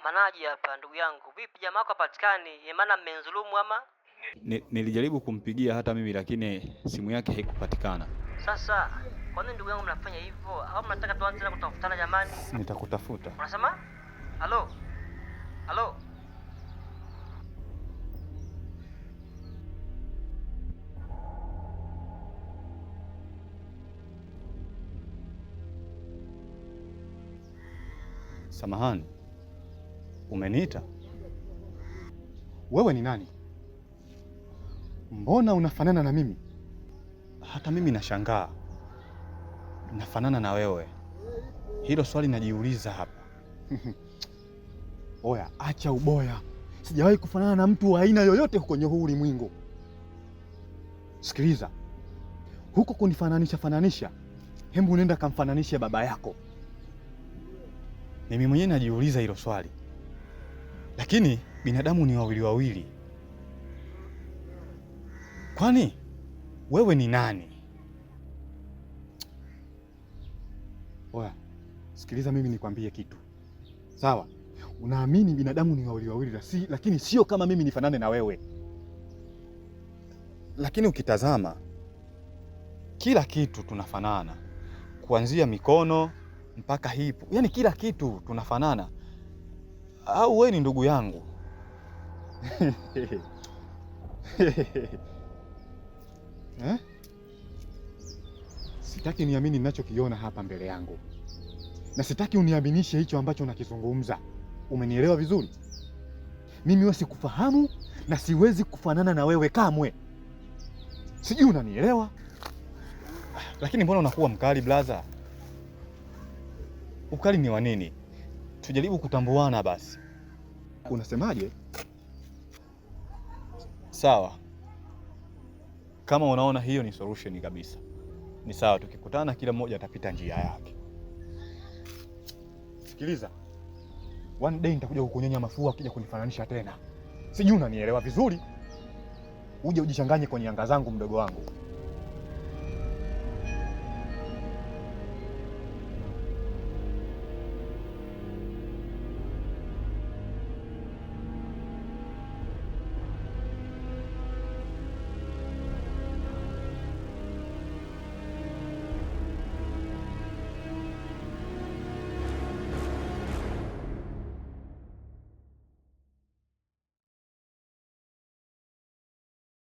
Manaji hapa ndugu yangu. Vipi jamaa wako hapatikani? Maana mmenzulumu ama? Nilijaribu kumpigia hata mimi lakini simu yake haikupatikana. Sasa, kwa nini ndugu yangu mnafanya hivyo? Au mnataka tuanze tena kutafutana jamani? Nitakutafuta. Unasema? Halo? Halo? Samahani. Umeniita? Wewe ni nani? Mbona unafanana na mimi? Hata mimi nashangaa. Nafanana na wewe. Hilo swali najiuliza hapa. Oya, acha uboya. Sijawahi kufanana na mtu wa aina yoyote kwenye huu ulimwengu. Sikiliza. Huko kunifananisha, hebu nenda kamfananishe baba yako. Mimi mwenyewe najiuliza hilo swali. Lakini binadamu ni wawili wawili. Kwani wewe ni nani? Oya, sikiliza mimi nikwambie kitu. Sawa? Unaamini binadamu ni wawili wawili, lakini sio kama mimi nifanane na wewe. Lakini ukitazama kila kitu tunafanana. Kuanzia mikono mpaka hipo. Yaani kila kitu tunafanana. Au wewe ni ndugu yangu? Eh? Sitaki niamini ninachokiona hapa mbele yangu. Na sitaki uniaminishe hicho ambacho nakizungumza. Umenielewa vizuri? Mimi wewe sikufahamu na siwezi kufanana na wewe kamwe. Sijui unanielewa? Lakini mbona unakuwa mkali blaza? Ukali ni wa nini? Tujaribu kutambuana basi. Unasemaje? Sawa. Kama unaona hiyo ni solution kabisa. Ni sawa, tukikutana kila mmoja atapita njia yake. Sikiliza. One day nitakuja kukunyonya mafua ukija kunifananisha tena. Sijui unanielewa vizuri? Uje ujichanganye kwenye anga zangu mdogo wangu.